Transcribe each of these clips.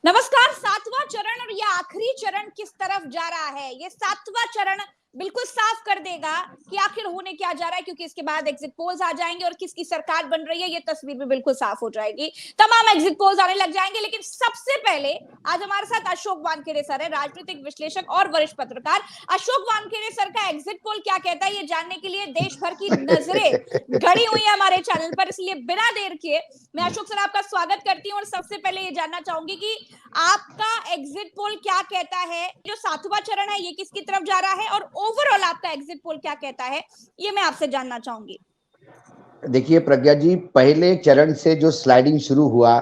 नमस्कार। सातवां चरण और ये आखिरी चरण किस तरफ जा रहा है? ये सातवां चरण बिल्कुल साफ कर देगा कि आखिर होने क्या जा रहा है, क्योंकि इसके बाद एग्जिट पोल्स आ जाएंगे और किसकी सरकार बन रही है ये तस्वीर भी बिल्कुल साफ हो जाएगी। तमाम एग्जिट पोल्स आने लग जाएंगे, लेकिन सबसे पहले आज हमारे साथ अशोक वानखेड़े सर है, राजनीतिक विश्लेषक और वरिष्ठ पत्रकार। अशोक वानखेड़े सर का एग्जिट पोल क्या कहता है, ये जानने के लिए देश भर की नजरें गड़ी हुई है हमारे चैनल पर, इसलिए बिना देर किए मैं अशोक सर आपका स्वागत करती हूँ और सबसे पहले ये जानना चाहूंगी कि आपका एग्जिट पोल क्या कहता है, जो सातवां चरण है ये किसकी तरफ जा रहा है, और ओवरऑल आपका एग्जिट पोल क्या कहता है, ये मैं आपसे जानना चाहूंगी। देखिए प्रज्ञा जी, पहले चरण से जो स्लाइडिंग शुरू हुआ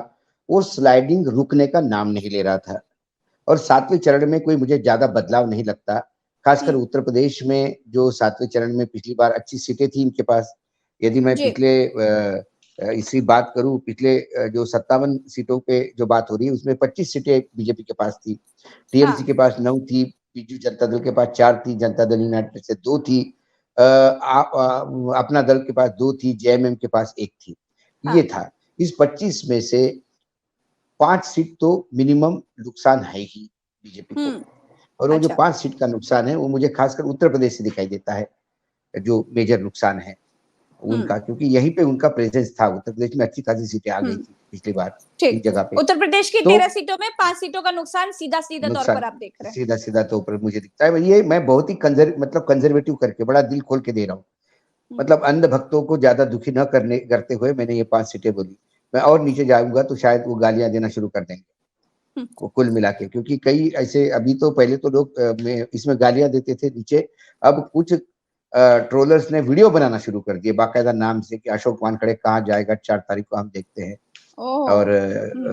वो स्लाइडिंग रुकने का नाम नहीं ले रहा था, और सातवें चरण में कोई मुझे ज्यादा बदलाव नहीं लगता। खासकर उत्तर प्रदेश में जो सातवें चरण में पिछली बार 25 सीटें थी इनके पास। यदि मैं पिछले इसकी बात करूं, पिछले जो 57 सीटों पे जो बात हो रही है उसमें 25 सीटें बीजेपी के पास थी, टीएमसी के पास 9 थी, बीजू जनता दल के पास 4 थी, जनता दल यूनाइटेड से 2 थी, अपना दल के पास 2 थी, जेएमएम के पास 1 थी। ये था। इस 25 में से 5 सीट तो मिनिमम नुकसान है ही बीजेपी को, और वो जो 5 सीट का नुकसान है वो मुझे खासकर उत्तर प्रदेश से दिखाई देता है, जो मेजर नुकसान है उनका, क्योंकि यहीं पे उनका प्रेजेंस था। उत्तर प्रदेश में अच्छी खासी सीटें आ गई थी पिछली बार इस जगह पे। उत्तर प्रदेश की 13 सीटों में 5 सीटों का नुकसान सीधा तौर पर आप देख रहे हैं। सीधा सीधा तौर पर मुझे दिखता है। ये मैं बहुत ही कंजर्वेटिव करके बड़ा दिल खोल के दे रहा हूँ, मतलब अंध भक्तों को ज्यादा दुखी न करते हुए मैंने ये 5 सीटें बोली। मैं और नीचे जाऊंगा तो शायद वो गालियां देना शुरू कर देंगे कुल मिला के, क्योंकि कई ऐसे अभी तो पहले तो लोग इसमें गालियां देते थे नीचे, अब कुछ ट्रोलर्स ने वीडियो बनाना शुरू कर दिए बाकायदा नाम से कि अशोक वानखेड़े कहाँ जाएगा 4 तारीख को हम देखते हैं, और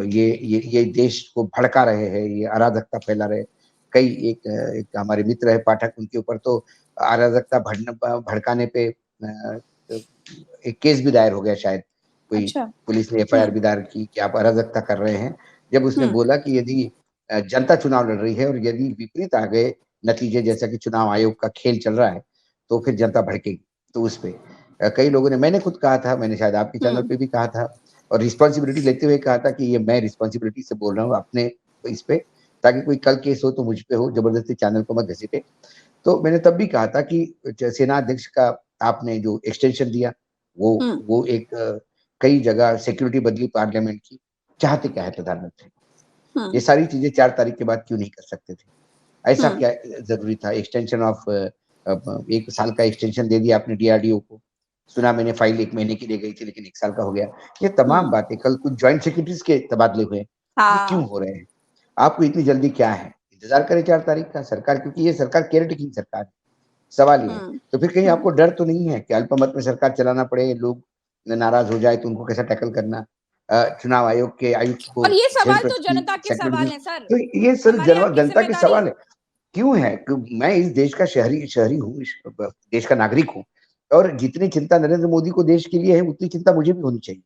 ये देश को भड़का रहे हैं, ये अराजकता फैला रहे। कई एक हमारे मित्र है पाठक, उनके ऊपर तो अराजकता भड़काने पे एक केस भी दायर हो गया, शायद कोई पुलिस ने एफआईआर भी दायर की कि आप अराजकता कर रहे हैं, जब उसने बोला कि यदि जनता चुनाव लड़ रही है और यदि विपरीत आ गए नतीजे, जैसा कि चुनाव आयोग का खेल चल रहा है, तो फिर जनता भड़केगी। तो उस पे कई लोगों ने, मैंने खुद कहा था, मैंने शायद आपके चैनल पे भी कहा था और रिस्पॉन्सिबिलिटी लेते हुए कहा था कि ये मैं रिस्पॉन्सिबिलिटी से बोल रहा हूँ अपने इस पे, ताकि कोई कल केस हो तो मुझ पे हो, जबरदस्ती चैनल को मत घसीटे। तो मैंने तब भी कहा था कि सेना अध्यक्ष का आपने जो एक्सटेंशन दिया वो एक कई जगह सिक्योरिटी बदली पार्लियामेंट की, चाहते क्या है प्रधानमंत्री? ये सारी चीजें 4 तारीख के बाद क्यों नहीं कर सकते थे? ऐसा क्या जरूरी था? एक्सटेंशन ऑफ 1 साल का एक्सटेंशन दे दिया आपने डीआरडीओ को। सुना मैंने फाइल 1 महीने के लिए गई थी लेकिन 1 साल का हो गया। ये तमाम बातें, कल कुछ ज्वाइंट सेक्रेटरीज के तबादले हुए, ये क्यों हो रहे हैं? आपको इतनी जल्दी क्या है? इंतजार करें 4 तारीख का सरकार, क्योंकि ये सरकार केयरटेकिंग सरकार है। सवाल ये है, तो फिर कहीं आपको डर तो नहीं है कि अल्पमत में सरकार चलाना पड़े, लोग नाराज हो जाए तो उनको कैसा टैकल करना? चुनाव आयोग के आयुक्त को, और ये सवाल तो जनता के सवाल है सर, तो ये सिर्फ जनता के सवाल है। क्यों है? मैं इस देश का शहरी हूँ, देश का नागरिक हूँ, और जितनी चिंता नरेंद्र मोदी को देश के लिए है उतनी चिंता मुझे भी होनी चाहिए।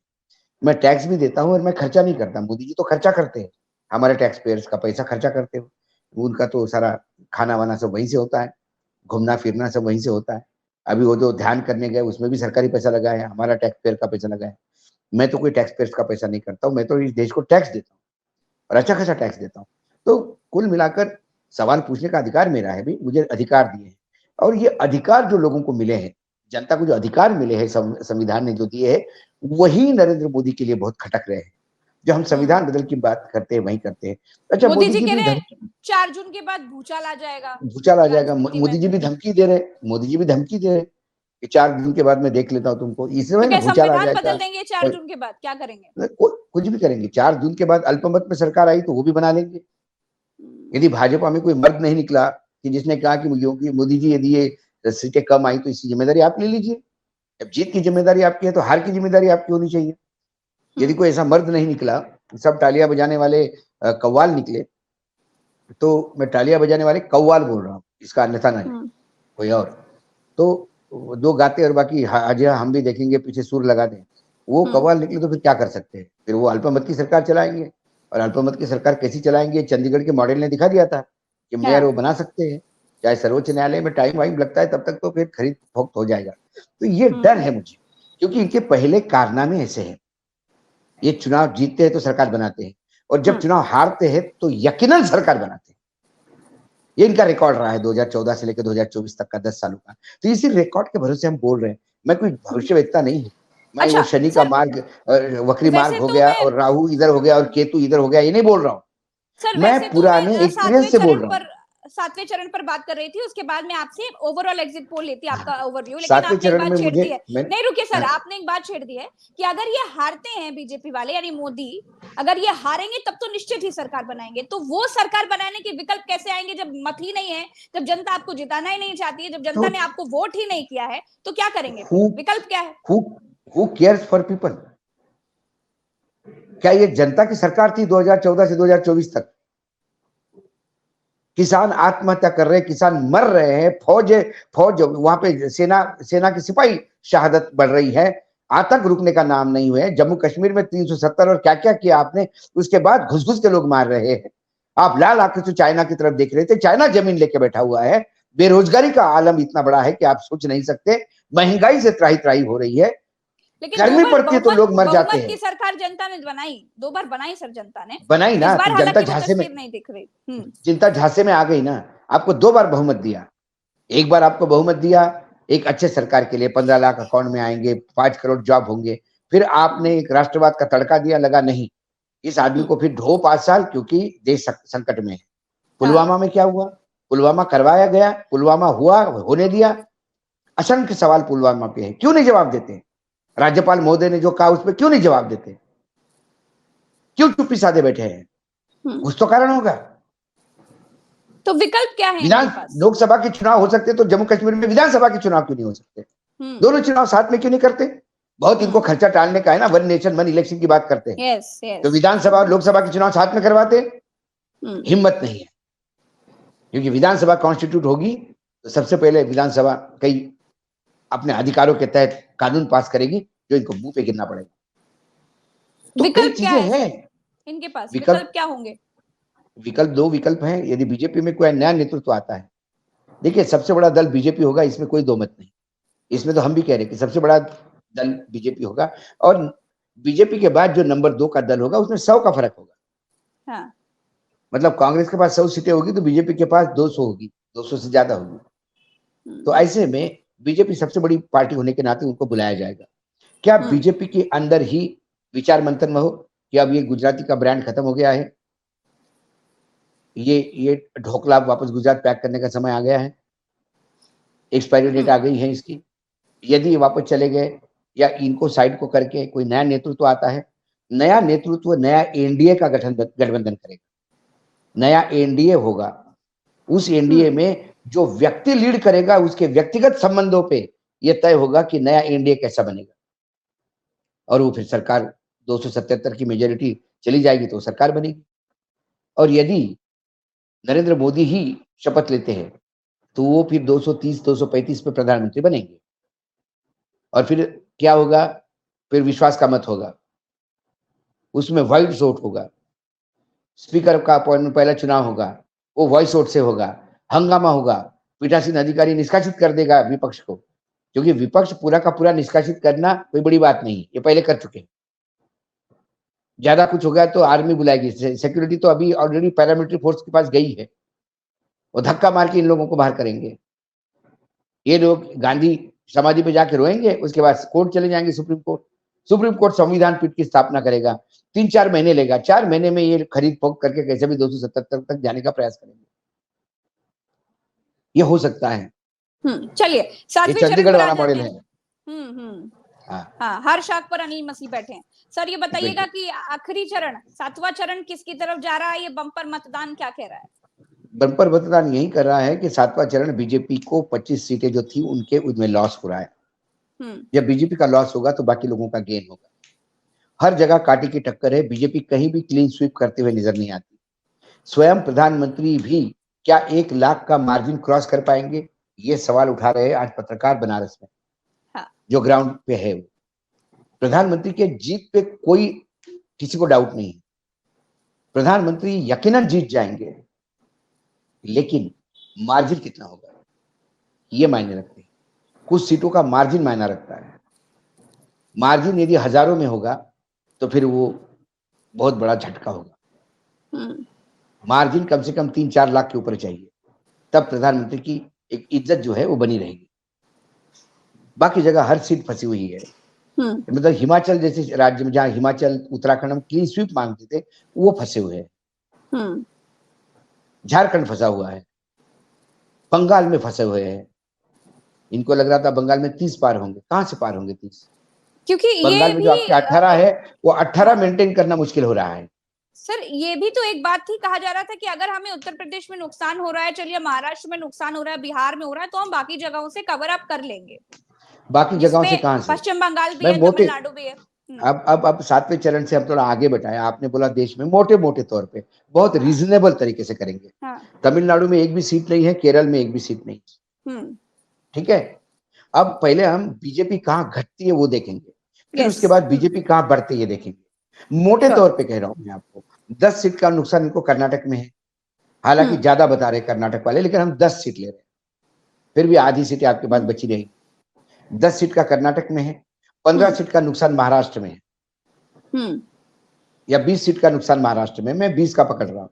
मैं टैक्स भी देता हूँ और मैं खर्चा नहीं करता। मोदी जी तो खर्चा करते हैं, हमारे टैक्स पेयर्स का पैसा खर्चा करते हो। उनका तो सारा खाना वाना सब वहीं से होता है, घूमना फिरना सब वहीं से होता है। अभी वो जो ध्यान करने गए उसमें भी सरकारी पैसा लगा है, हमारा टैक्स पेयर का पैसा लगा है। मैं तो कोई टैक्स पेयर्स का पैसा नहीं करता हूँ, मैं तो इस देश को टैक्स देता हूँ और अच्छा खासा टैक्स देता हूँ। तो कुल मिलाकर सवाल पूछने का अधिकार मेरा है, भी मुझे अधिकार दिए हैं, और ये अधिकार जो लोगों को मिले हैं, जनता को जो अधिकार मिले हैं संविधान ने जो दिए है, वही नरेंद्र मोदी के लिए बहुत खटक रहे हैं। जो हम संविधान बदल की बात करते हैं वही करते हैं। अच्छा, मोदी जी कह रहे 4 जून के बाद भूचाल आ जाएगा, भूचाल आ जाएगा। मोदी जी भी धमकी दे रहे कि 4 जून के बाद मैं देख लेता हूँ तुमको। इसमें तो भूचाल आ जाएगा, बदल देंगे 4 जून के बाद, क्या करेंगे? कुछ भी करेंगे। 4 जून के बाद अल्पमत में सरकार आई तो वो भी बना लेंगे। यदि भाजपा में कोई मर्द नहीं निकला कि जिसने कहा कि मोदी जी यदि ये सीटें कम आई तो इसकी जिम्मेदारी आप ले लीजिए। जब जीत की जिम्मेदारी आपकी है तो हार की जिम्मेदारी आपकी होनी चाहिए। यदि कोई ऐसा मर्द नहीं निकला, सब तालियां बजाने वाले कव्वाल निकले, तो मैं तालियां बजाने वाले कव्वाल बोल रहा हूँ, इसका अन्यथा नहीं कोई और। तो दो गाते और बाकी हाजिया हम भी देखेंगे पीछे सुर लगा दें, वो कव्वाल निकले तो फिर क्या कर सकते हैं? फिर वो अल्पमत की सरकार चलाएंगे। और अल्पमत की सरकार कैसी चलाएंगे? चंडीगढ़ के मॉडल ने दिखा दिया था कि मेयर वो बना सकते हैं, चाहे सर्वोच्च न्यायालय में टाइम वाइम लगता है तब तक तो फिर खरीद फरोख्त हो जाएगा। तो ये डर है मुझे, क्योंकि इनके पहले कारनामे ऐसे हैं। ये चुनाव जीतते हैं तो सरकार बनाते हैं और जब चुनाव हारते हैं तो यकीनन सरकार बनाते हैं। ये इनका रिकॉर्ड रहा है 2014 से लेकर 2024 तक का 10 सालों का। तो इसी रिकॉर्ड के भरोसे हम बोल रहे हैं। मैं कोई भविष्यवेत्ता नहीं हूँ। मैं वो अच्छा शनि का सर, मार्ग वक्री मार्ग वैसे हो तो गया मैं और राहु इधर हो गया और केतु इधर हो गया, ये नहीं बोल रहा हूँ। सर मैं वैसे तो पुराने मैं एक्सपीरियंस से बोल रहा हूँ। सातवें चरण पर बात कर रही थी, उसके बाद मैं आपसे ओवरऑल एग्जिट पोल लेती आपका ओवरव्यू, लेकिन सातवें आपने एक चरण में बात छेड़ मुझे दी है। नहीं रुकिए सर, आपने एक बात छेड़ दी है कि अगर ये हारते हैं बीजेपी वाले यानी मोदी, अगर ये हारेंगे तब तो निश्चित ही सरकार बनाएंगे। तो वो सरकार बनाने के विकल्प कैसे आएंगे जब मत ही नहीं है, जब जनता आपको जिताना ही नहीं चाहती है, जब जनता तो ने आपको वोट ही नहीं किया है, तो क्या करेंगे? हु विकल्प क्या है? Who cares for people? क्या ये जनता की सरकार थी 2014 से 2024 तक? किसान आत्महत्या कर रहे हैं, किसान मर रहे हैं, फौज वहां पे सेना की सिपाही शहादत बढ़ रही है, आतंक रुकने का नाम नहीं हुआ है। जम्मू कश्मीर में 370 और क्या क्या किया आपने, उसके बाद घुस घुस के लोग मार रहे हैं। आप लाल आंखों से चाइना की तरफ देख रहे थे, चाइना जमीन लेके बैठा हुआ है। बेरोजगारी का आलम इतना बड़ा है कि आप सोच नहीं सकते। महंगाई से त्राही त्राही हो रही है, लेकिन दो गर्मी बार पड़ती है तो लोग मर जाते बहुमत हैं। की सरकार जनता ने बनाई, 2 बार बनाई सर जनता ने। बनाई इस ना, बार तो जनता हालांकि वो झांसे में, तस्वीर नहीं दिख रही। जनता झांसे में आ गई ना। आपको 2 बार बहुमत दिया। एक बार आपको बहुमत दिया एक अच्छे सरकार के लिए, 15 लाख अकाउंट में आएंगे, 5 करोड़ जॉब होंगे। फिर आपने एक राष्ट्रवाद का तड़का दिया, लगा नहीं इस आदमी को फिर ढो 5 साल, क्योंकि देश संकट में है। पुलवामा में क्या हुआ? पुलवामा करवाया गया, पुलवामा हुआ, होने दिया। असंख्य सवाल पुलवामा पे है, क्यों नहीं जवाब देते? राज्यपाल महोदय ने जो कहा उस पर क्यों नहीं जवाब देते? क्यों चुप्पी साधे बैठे हैं? कुछ तो कारण होगा। तो विकल्प क्या है इनके विधान पास? लोकसभा के चुनाव हो सकते तो जम्मू कश्मीर में विधानसभा के चुनाव क्यों नहीं हो सकते? दोनों चुनाव साथ में क्यों नहीं करते? बहुत इनको खर्चा टालने का है ना, वन नेशन वन इलेक्शन की बात करते हैं। Yes yes. तो विधानसभा और लोकसभा के चुनाव साथ में करवाते, हिम्मत नहीं है। क्योंकि विधानसभा कॉन्स्टिट्यूट होगी तो सबसे पहले विधानसभा कई अपने अधिकारों के तहत कानून पास करेगी जो इनको मुंह पे गिरना पड़ेगा। तो कई विकल्प क्या चीजें है हैं इनके पास? विकल्प। विकल्प क्या होंगे? विकल्प 2 विकल्प हैं। यदि बीजेपी में कोई नया नेतृत्व आता है, देखिए सबसे बड़ा दल बीजेपी होगा, इसमें कोई दो मत नहीं। इसमें तो हम भी कह रहे हैं कि सबसे बड़ा दल बीजेपी होगा, और बीजेपी के बाद जो नंबर 2 का दल होगा उसमें 100 का फर्क होगा। हाँ। मतलब कांग्रेस के पास 100 सीटें होगी तो बीजेपी के पास 200 होगी, 200 से ज्यादा होगी। तो ऐसे में बीजेपी सबसे बड़ी पार्टी होने के नाते उनको बुलाया जाएगा। क्या बीजेपी के अंदर ही विचार मंथन में हो कि अब ये गुजराती का ब्रांड खत्म हो गया है, ये ढोकला वापस गुजरात पैक करने का समय आ गया है, एक्सपायरी डेट आ गई है इसकी। यदि ये वापस चले गए या इनको साइड को करके कोई नया नेतृत्व आता है, नया नेतृत्व नया एनडीए का गठबंधन करेगा, नया एनडीए होगा। उस एनडीए में जो व्यक्ति लीड करेगा उसके व्यक्तिगत संबंधों पे यह तय होगा कि नया एनडीए कैसा बनेगा, और वो फिर सरकार 277 की मेजोरिटी चली जाएगी तो सरकार बनेगी। और यदि नरेंद्र मोदी ही शपथ लेते हैं तो वो फिर 230 235 पे प्रधानमंत्री बनेंगे। और फिर क्या होगा? फिर विश्वास का मत होगा, उसमें वॉइस वोट होगा, स्पीकर का अपॉइंटमेंट पहला चुनाव होगा, वो वॉइस वोट से होगा, हंगामा होगा, पीठासीन अधिकारी निष्कासित कर देगा विपक्ष को, क्योंकि विपक्ष पूरा का पूरा निष्कासित करना कोई बड़ी बात नहीं, ये पहले कर चुके हैं। ज्यादा कुछ हो गया तो आर्मी बुलाएगी, सिक्योरिटी तो अभी ऑलरेडी पैरामिलिट्री फोर्स के पास गई है, वो धक्का मार के इन लोगों को बाहर करेंगे। ये लोग गांधी समाधि पे जाके रोएंगे, उसके बाद कोर्ट चले जाएंगे, सुप्रीम कोर्ट। सुप्रीम कोर्ट संविधान पीठ की स्थापना करेगा, 3-4 महीने लेगा, 4 महीने में ये खरीद फोक करके कैसे भी 277 तक जाने का प्रयास करेंगे। ये हो सकता है। चलिए ये 7वें चरण चंडीगढ़ पर आ वाला जाते मॉडल हैं। है। हाँ, हर शाख पर अनिल मसीह बैठे हैं। सर ये बताइएगा बिल्कुल। कि आखिरी चरण 7वां चरण किसकी तरफ जा रहा है? ये बम्पर मतदान क्या कह रहा है? बम्पर मतदान यही कर रहा है कि 7वां चरण बीजेपी को 25 सीटें जो थी उनके उनमें लॉस हो रहा है। जब बीजेपी का लॉस होगा तो बाकी लोगों का गेन होगा। हर जगह कांटे की टक्कर है, बीजेपी कहीं भी क्लीन स्वीप करते हुए नजर नहीं आती। स्वयं प्रधानमंत्री भी क्या 1 लाख का मार्जिन क्रॉस कर पाएंगे, ये सवाल उठा रहे हैं आज पत्रकार बनारस में। हाँ। जो ग्राउंड पे है वो प्रधानमंत्री के जीत पे कोई किसी को डाउट नहीं है, प्रधानमंत्री यकीनन जीत जाएंगे, लेकिन मार्जिन कितना होगा ये मायने रखते हैं। कुछ सीटों का मार्जिन मायना रखता है। मार्जिन यदि हजारों में होगा तो फिर वो बहुत बड़ा झटका होगा। मार्जिन कम से कम 3-4 लाख के ऊपर चाहिए, तब प्रधानमंत्री की एक इज्जत जो है वो बनी रहेगी। बाकी जगह हर सीट फंसी हुई है। मतलब हिमाचल जैसे राज्य में, जहाँ हिमाचल उत्तराखंड में क्लीन स्वीप मांगते थे, वो फंसे हुए हैं। झारखंड फंसा हुआ है, बंगाल में फंसे हुए हैं। इनको लग रहा था बंगाल में 30 पार होंगे, कहां से पार होंगे 30? क्योंकि ये बंगाल में जो भी आपके 18 है, वो 18 मेंटेन करना मुश्किल हो रहा है। सर ये भी तो एक बात थी, कहा जा रहा था कि अगर हमें उत्तर प्रदेश में नुकसान हो रहा है, चलिए महाराष्ट्र में नुकसान हो रहा है, बिहार में हो रहा है, तो हम बाकी जगहों से कवर अप कर लेंगे, बाकी जगहों से जिसमें कहां से? पश्चिम बंगाल भी मैं है, मोटे तमिलनाडु भी है। अब 7वें चरण से हम थोड़ा आगे बढ़ाएं। आपने बोला देश में मोटे मोटे तौर पे बहुत रीजनेबल तरीके से करेंगे। तमिलनाडु में एक भी सीट नहीं है, केरल में एक भी सीट नहीं। ठीक है, अब पहले हम बीजेपी कहाँ घटती है वो देखेंगे, फिर उसके बाद बीजेपी कहाँ बढ़ती है देखेंगे। मोटे तौर पे कह रहा हूं मैं आपको, 10 सीट का नुकसान इनको कर्नाटक में है। हालांकि ज्यादा बता रहे कर्नाटक वाले, लेकिन हम 10 सीट ले रहे हैं, फिर भी आधी सीटें आपके पास बची रहेगी। 10 सीट का कर्नाटक में है, 15 सीट का नुकसान महाराष्ट्र में है, या 20 सीट का नुकसान महाराष्ट्र में। मैं 20 का पकड़ रहा हूं,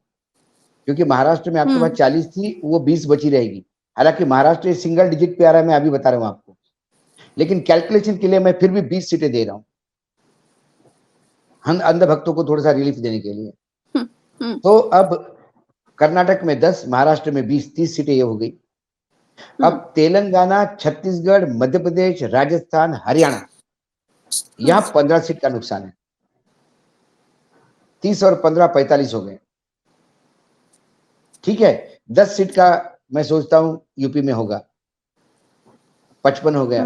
क्योंकि महाराष्ट्र में आपके पास 40 थी, वो 20 बची रहेगी। हालांकि महाराष्ट्र सिंगल डिजिट पे आ रहा है, मैं अभी बता रहा हूं आपको, लेकिन कैलकुलेशन के लिए मैं फिर भी 20 सीटें दे रहा हूं, हम अंध भक्तों को थोड़ा सा रिलीफ देने के लिए। तो अब कर्नाटक में 10, महाराष्ट्र में 20, 30 सीटें ये हो गई। अब तेलंगाना, छत्तीसगढ़, मध्य प्रदेश, राजस्थान, हरियाणा, यहां 15 सीट का नुकसान है। 30 और 15 45 हो गए। ठीक है, 10 सीट का मैं सोचता हूं यूपी में होगा, 55 हो गया।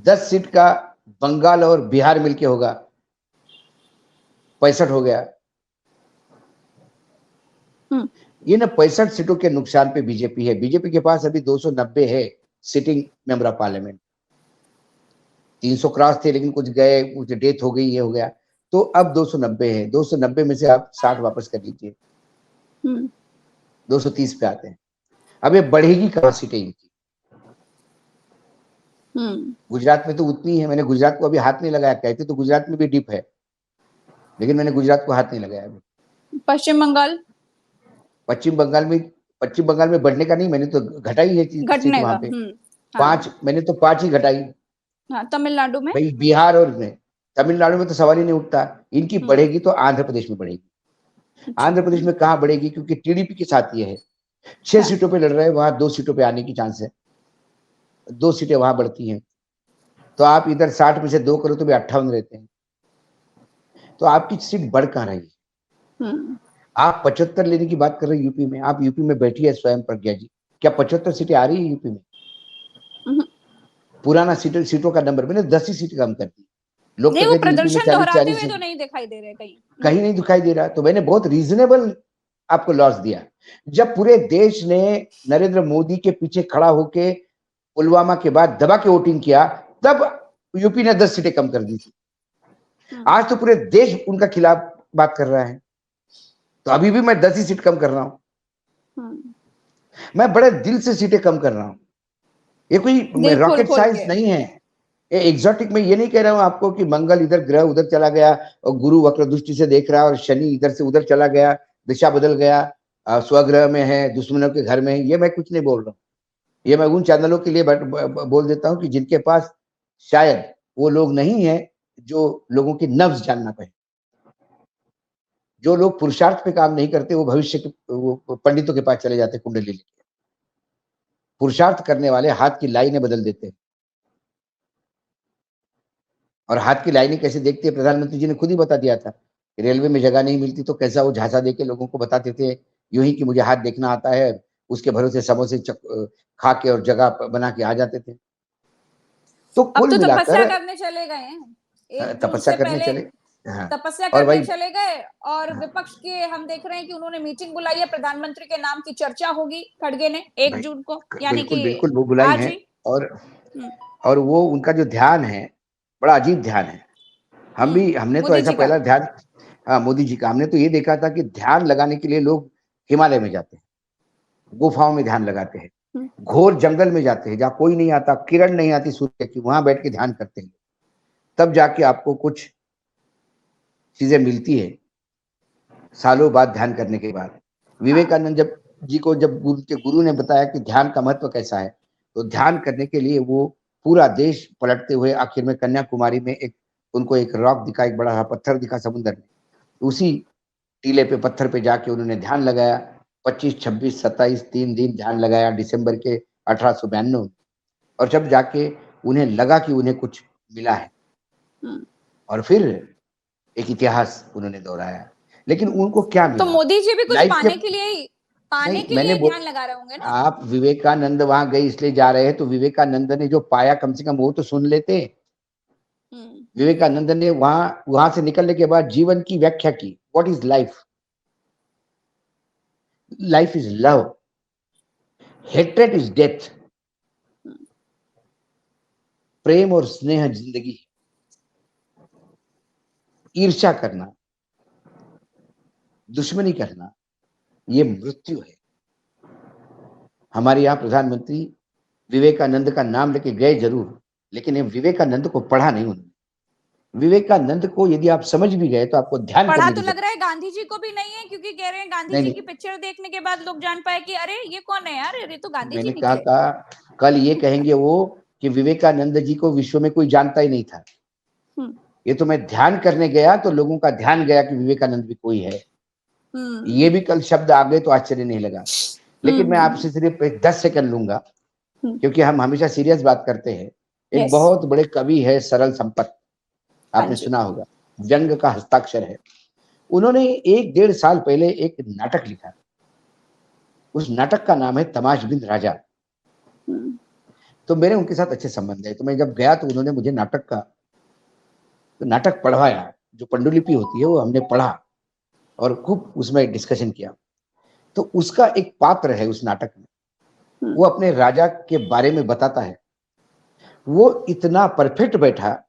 10 सीट का बंगाल और बिहार मिलके होगा, 65 हो गया। ये ना 65 सीटों के नुकसान पे बीजेपी है। बीजेपी के पास अभी 290 है sitting member of parliament. 300 cross थे, लेकिन कुछ गए, कुछ डेथ हो गई, ये हो गया, तो अब 290 है। 290 में से आप 60 वापस कर लीजिए, 230 पे आते हैं। अब ये बढ़ेगी कहां सीटें इनकी? गुजरात में तो उतनी है, मैंने गुजरात को अभी हाथ नहीं लगाया। कहते तो गुजरात में भी डिप है, लेकिन मैंने गुजरात को हाथ नहीं लगाया अभी। पश्चिम बंगाल पश्चिम बंगाल में बढ़ने का नहीं, मैंने तो घटाई है सीट वहां पे। 5 मैंने तो 5 ही घटाई। तमिलनाडु में, भाई बिहार और में, तमिलनाडु में तो सवाल ही नहीं उठता। इनकी बढ़ेगी तो आंध्र प्रदेश में बढ़ेगी। आंध्र प्रदेश में कहाँ बढ़ेगी? क्योंकि टीडीपी के साथ ये है, 6 सीटों पे लड़ रहे हैं, वहां 2 सीटों पे आने की चांस है, 2 सीटें वहां बढ़ती हैं। तो आप इधर 60 में से 2 करो तो भी 58 रहते हैं। तो आपकी सीट बढ़ कहाँ रही? आप 75 लेने की बात कर रहे हैं यूपी में। आप यूपी में बैठी है स्वयं प्रज्ञा जी, क्या 75 सीटें आ रही है यूपी में? पुराना सीटों का नंबर मैंने 10 ही सीट कम कर दी। लोग तो कहते यूपी में 40-40 तो नहीं दिखाई दे रहे, कहीं नहीं दिखाई दे रहा। तो मैंने बहुत रीजनेबल आपको लॉस दिया। जब पूरे देश ने नरेंद्र मोदी के पीछे खड़ा होके पुलवामा के बाद दबा के वोटिंग किया, तब यूपी ने 10 सीटें कम कर दी थी। आज तो पूरे देश उनका खिलाफ बात कर रहा है, तो अभी भी मैं 10 ही सीट कम कर रहा हूं। मैं बड़े दिल से सीटें कम कर रहा हूं। ये कोई रॉकेट साइंस नहीं है। ये एग्जॉटिक में ये नहीं कह रहा हूं आपको कि मंगल इधर ग्रह उधर चला गया और गुरु वक्र दृष्टि से देख रहा है और शनि इधर से उधर चला गया, दिशा बदल गया, स्वग्रह में है, दुश्मनों के घर में है। ये मैं कुछ नहीं बोल रहा हूँ। ये मैं उन चैनलों के लिए बोल देता हूँ कि जिनके पास शायद वो लोग नहीं है जो लोगों की नब्ज जानना पाए। जो लोग पुरुषार्थ पे काम नहीं करते, वो भविष्य के पंडितों के पास चले जाते कुंडली लेके। पुरुषार्थ करने वाले हाथ की लाइनें बदल देते हैं। और हाथ की लाइनें कैसे देखते हैं, प्रधानमंत्री जी ने खुद ही बता दिया था। रेलवे में जगह नहीं मिलती तो कैसा वो झांसा देके लोगों को बताते थे यूं ही कि मुझे हाथ देखना आता है, उसके भरोसे समोसे खा के और जगह बना के आ जाते थे। तो कुल मिलाकर तपस्या करने चले गए हैं, तपस्या करने चले, तपस्या करने चले गए, और विपक्ष के हम देख रहे हैं कि उन्होंने मीटिंग बुलाई है, प्रधानमंत्री के नाम की चर्चा होगी खड़गे ने 1 जून को, यानी कि बिल्कुल वो बुलाई है। और वो उनका जो ध्यान है बड़ा अजीब ध्यान है। हमने तो ऐसा पहला ध्यान, मोदी जी का, हमने तो ये देखा था कि ध्यान लगाने के लिए लोग हिमालय में जाते हैं, गुफाओं में ध्यान लगाते हैं, घोर जंगल में जाते हैं जहाँ कोई नहीं आता, किरण नहीं आती सूर्य की, वहां बैठ के ध्यान करते हैं। तब जाके आपको कुछ चीजें मिलती है। सालों बाद ध्यान करने के बाद विवेकानंद जब गुरु ने बताया कि ध्यान का महत्व कैसा है, तो ध्यान करने के लिए वो पूरा देश पलटते हुए आखिर में कन्याकुमारी में उनको एक रॉक दिखा, एक बड़ा पत्थर दिखा समुद्र में। उसी टीले पे पत्थर पे जाके उन्होंने ध्यान लगाया। 25, 26, 27 3 दिन ध्यान लगाया दिसंबर के 1892 और जब जाके उन्हें लगा कि उन्हें कुछ मिला है और फिर एक इतिहास उन्होंने दोहराया। लेकिन उनको क्या तो मिला? मोदी जी भी कुछ लाइफ के पाने नहीं, के मैंने लिए ध्यान लगा रहे होंगे ना। आप विवेकानंद वहां गए इसलिए जा रहे हैं, तो विवेकानंद ने जो पाया कम से कम वो तो सुन लेते। विवेकानंद ने वहां से निकलने के बाद जीवन की व्याख्या की। What is life? Life is love, hatred is death. प्रेम और स्नेह जिंदगी, ईर्ष्या करना, दुश्मनी करना, ये मृत्यु है। हमारे यहाँ प्रधानमंत्री विवेकानंद का नाम लेके गए जरूर, लेकिन ये विवेकानंद को पढ़ा नहीं उन्होंने। विवेकानंद को यदि आप समझ भी गए तो आपको ध्यान पढ़ा करने तो की लग रहा है गांधी जी को भी नहीं है, क्योंकि कह रहे हैं गांधी जी की पिक्चर देखने के बाद लोग जान पाए कि अरे ये कौन है यार, ये तो गांधी जी मैंने निकले। कल ये कहेंगे वो कि विवेकानंद जी को विश्व में कोई जानता ही नहीं था। ये तो मैं ध्यान करने गया तो लोगों का ध्यान गया कि विवेकानंद भी कोई है। ये भी कल शब्द आ गए तो आश्चर्य नहीं लगा। लेकिन मैं आपसे सिर्फ 10 सेकंड लूंगा, क्योंकि हम हमेशा सीरियस बात करते हैं। एक बहुत बड़े कवि है सरल संपत, आपने सुना होगा, व्यंग का हस्ताक्षर है। उन्होंने 1-1.5 साल पहले एक नाटक लिखा। उस नाटक का नाम है तमाशबीन राजा। तो मेरे उनके साथ अच्छे संबंध है। तो मैं जब गया तो उन्होंने मुझे नाटक पढ़वाया। जो पंडुलिपि होती है वो हमने पढ़ा और खूब उसमें डिस्कशन किया। तो उसका एक पात्र है उस नाटक में, वो अपने राजा के बारे में बताता है। वो इतना परफेक्ट बैठा,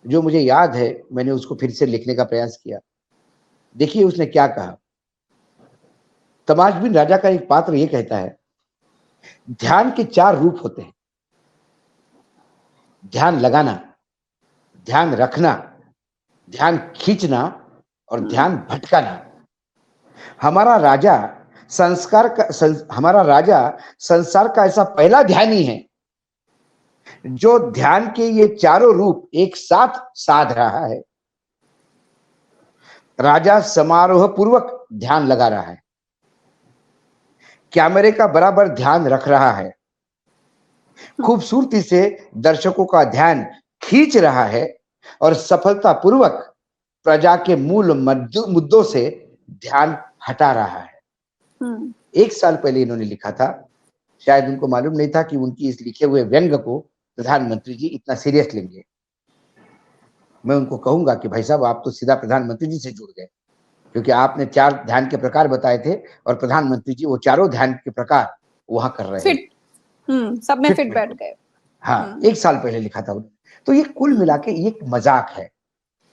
जो मुझे याद है, मैंने उसको फिर से लिखने का प्रयास किया। देखिए उसने क्या कहा। तमाशबीन राजा का एक पात्र ये कहता है, ध्यान के 4 रूप होते हैं: ध्यान लगाना, ध्यान रखना, ध्यान खींचना और ध्यान भटकाना। हमारा राजा संसार का ऐसा पहला ध्यानी है जो ध्यान के ये 4 रूप एक साथ साध रहा है। राजा समारोह पूर्वक ध्यान लगा रहा है, कैमरे का बराबर ध्यान रख रहा है, खूबसूरती से दर्शकों का ध्यान खींच रहा है और सफलतापूर्वक प्रजा के मूल मुद्दों से ध्यान हटा रहा है। 1 साल पहले इन्होंने लिखा था। शायद उनको मालूम नहीं था कि उनकी इस लिखे हुए व्यंग को प्रधानमंत्री जी इतना सीरियस लेंगे। मैं उनको कहूंगा कि भाई साहब आप तो सीधा प्रधानमंत्री जी से जुड़ गए, क्योंकि आपने 4 ध्यान के प्रकार बताए थे और प्रधानमंत्री जी वो चारों ध्यान के प्रकार वहां कर रहे हैं। सब में फिट बैठ गए। हाँ, 1 साल पहले लिखा था उन्होंने। तो ये कुल मिला के एक मजाक है।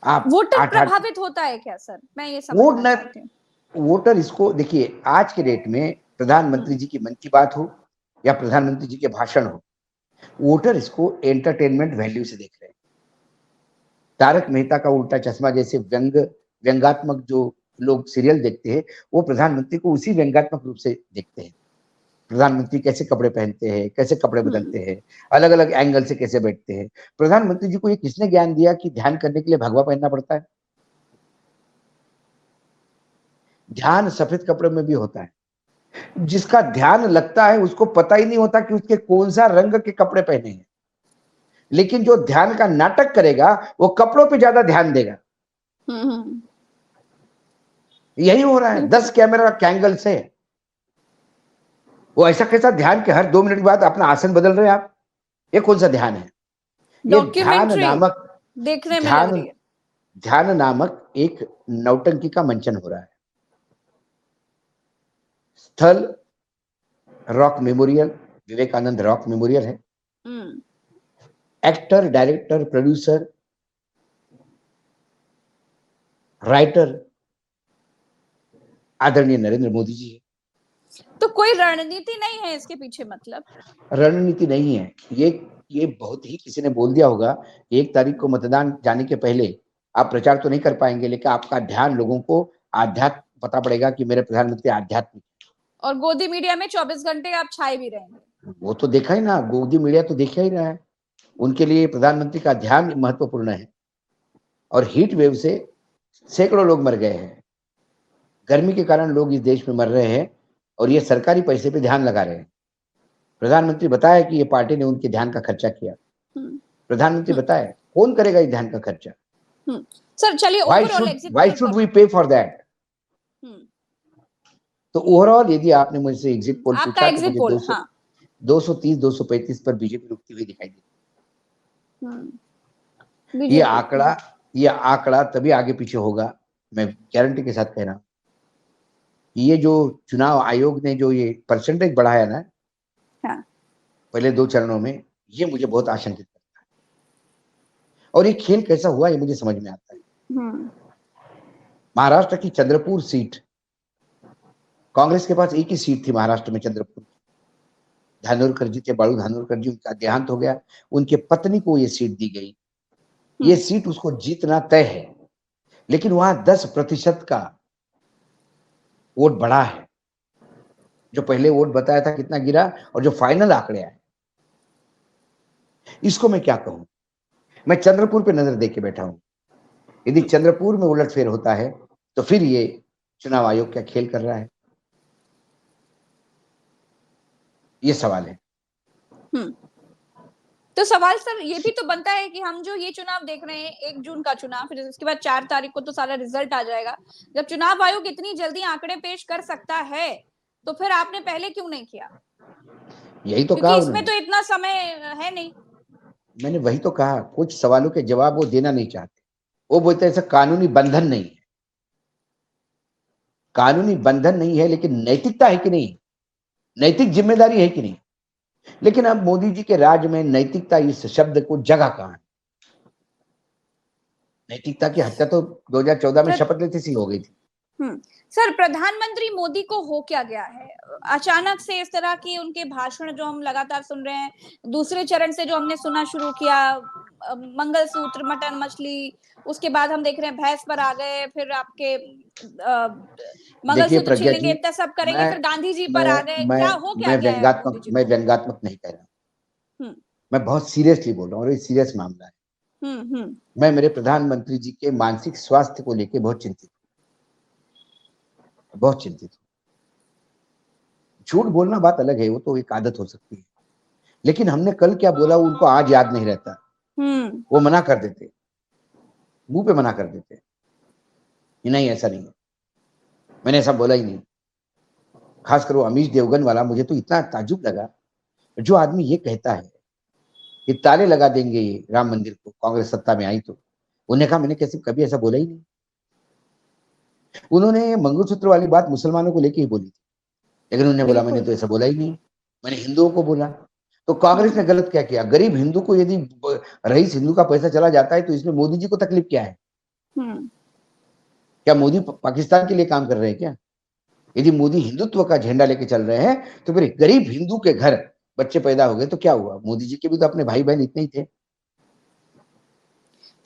आप वोटर प्रभावित होता है क्या सर? मैं ये समझना चाहती हूँ। वोटर इसको देखिए, आज के डेट में प्रधानमंत्री जी की मन की बात हो या प्रधानमंत्री जी के भाषण हो, वोटर इसको एंटरटेनमेंट वैल्यू से देख रहे हैं। तारक मेहता का उल्टा चश्मा जैसे व्यंगात्मक जो लोग सीरियल देखते हैं, वो प्रधानमंत्री को उसी व्यंगात्मक रूप से देखते हैं। प्रधानमंत्री कैसे कपड़े पहनते हैं, कैसे कपड़े बदलते हैं, अलग अलग एंगल से कैसे बैठते हैं। प्रधानमंत्री जी को ये किसने ज्ञान दिया कि ध्यान करने के लिए भगवा पहनना पड़ता है? ध्यान सफेद कपड़े में भी होता है। जिसका ध्यान लगता है उसको पता ही नहीं होता कि उसके कौन सा रंग के कपड़े पहने हैं। लेकिन जो ध्यान का नाटक करेगा वो कपड़ों पे ज्यादा ध्यान देगा। यही हो रहा है 10 कैमरा के एंगल से। वो ऐसा कैसा ध्यान के हर 2 मिनट के बाद अपना आसन बदल रहे हैं आप? ये कौन सा ध्यान है? ये ध्यान नामक एक नौटंकी का मंचन हो रहा है। स्थल rock memorial, Vivekananda rock memorial है। एक्टर, डायरेक्टर, प्रोड्यूसर, राइटर आदरणीय नरेंद्र मोदी जी है। तो कोई रणनीति नहीं है इसके पीछे? मतलब रणनीति नहीं है। ये बहुत ही किसी ने बोल दिया होगा कि 1 तारीख को मतदान जाने के पहले आप प्रचार तो नहीं कर पाएंगे, लेकिन आपका ध्यान लोगों को आध्यात्म पता पड़ेगा कि मेरे प्रधानमंत्री आध्यात्मिक। और गोदी मीडिया में 24 घंटे आप छाए भी रहेंगे। वो तो देखा ही ना, गोदी मीडिया तो देखा ही रहा है। उनके लिए प्रधानमंत्री का ध्यान महत्वपूर्ण है। और हीट वेव से सैकड़ों लोग मर गए हैं, गर्मी के कारण लोग इस देश में मर रहे हैं, और ये सरकारी पैसे पे ध्यान लगा रहे हैं। प्रधानमंत्री बताया कि ये पार्टी ने उनके ध्यान का खर्चा किया। प्रधानमंत्री बताए कौन करेगा इस ध्यान का खर्चा? सर चलिए overall exit why should we pay for that? तो ओवरऑल यदि आपने मुझसे एग्जिट पोल पूछा तो मुझे 230-235 पर बीजेपी रुकती हुई दिखाई देती। ये आंकड़ा तभी आगे पीछे होगा, मैं गारंटी के साथ कह रहा हूं। ये जो चुनाव आयोग ने जो ये परसेंटेज बढ़ाया ना, हाँ। पहले 2 चरणों में, ये मुझे बहुत आशंकित करता है। और ये खेल कैसा हुआ ये मुझे समझ में आता है। महाराष्ट्र की चंद्रपुर सीट, कांग्रेस के पास एक ही सीट थी महाराष्ट्र में, चंद्रपुर। धानोरकर जी थे, बाळू धानोरकर जी, उनका देहांत हो गया, उनके पत्नी को ये सीट दी गई। ये सीट उसको जीतना तय है, लेकिन वहां 10% का वोट बढ़ा है। जो पहले वोट बताया था कितना गिरा, और जो फाइनल आंकड़े आए, इसको मैं क्या कहूं? मैं चंद्रपुर पे नजर दे के बैठा हूं। यदि चंद्रपुर में उलटफेर होता है तो फिर ये चुनाव आयोग क्या खेल कर रहा है, ये सवाल है। तो सवाल सर ये भी तो बनता है कि हम जो ये चुनाव देख रहे हैं, 1 जून का चुनाव, फिर उसके बाद 4 तारीख को तो सारा रिजल्ट आ जाएगा। जब चुनाव आयोग इतनी जल्दी आंकड़े पेश कर सकता है तो फिर आपने पहले क्यों नहीं किया? यही तो क्योंकि कहा इसमें तो इतना समय है नहीं। मैंने वही तो कहा, कुछ सवालों के जवाब वो देना नहीं चाहते। वो बोलते ऐसा कानूनी बंधन नहीं है। कानूनी बंधन नहीं है, लेकिन नैतिकता है कि नहीं, नैतिक जिम्मेदारी है कि नहीं। लेकिन अब मोदी जी के राज में नैतिकता इस शब्द को जगह कहां है? नैतिकता की हत्या तो 2014 में शपथ लेते सी हो गई थी। सर प्रधानमंत्री मोदी को हो क्या गया है अचानक से? इस तरह की उनके भाषण जो हम लगातार सुन रहे हैं, दूसरे चरण से जो हमने सुना शुरू किया, मंगलसूत्र, मटन, मछली, उसके बाद हम देख रहे हैं भैंस पर आ गए, फिर आपके मंगलसूत्र छीनेंगे, इतना सब करेंगे, फिर गांधी जी पर आ गए। क्या हो क्या गया है मोदी जी? मैं व्यंग्यात्मक नहीं कह रहा, मैं बहुत सीरियसली बोल रहा हूँ, और ये सीरियस मामला है। मैं मेरे प्रधानमंत्री जी के मानसिक स्वास्थ्य को लेकर बहुत चिंतित हूँ। झूठ बोलना बात अलग है, वो तो एक आदत हो सकती है, लेकिन हमने कल क्या बोला उनको आज याद नहीं रहता। वो मना कर देते, मुंह पे मना कर देते, नहीं ऐसा नहीं है, मैंने ऐसा बोला ही नहीं। खासकर वो अमीश देवगन वाला, मुझे तो इतना ताज्जुब लगा। जो आदमी ये कहता है कि ताले लगा देंगे राम मंदिर को, कांग्रेस सत्ता में आई तो, उन्होंने कहा मैंने कैसे कभी ऐसा बोला ही नहीं। उन्होंने मंगलसूत्र वाली बात मुसलमानों को लेके ही बोली थी, लेकिन उन्होंने बोला मैंने तो ऐसा बोला ही नहीं, मैंने हिंदुओं को बोला। तो कांग्रेस ने गलत क्या किया? गरीब हिंदू को यदि रईस हिंदू का पैसा चला जाता है तो इसमें मोदी जी को तकलीफ क्या है? क्या मोदी पाकिस्तान के लिए काम कर रहे हैं क्या? यदि मोदी हिंदुत्व का झंडा लेके चल रहे हैं तो फिर गरीब हिंदू के घर बच्चे पैदा हो गए तो क्या हुआ? मोदी जी के भी तो अपने भाई बहन इतने ही थे।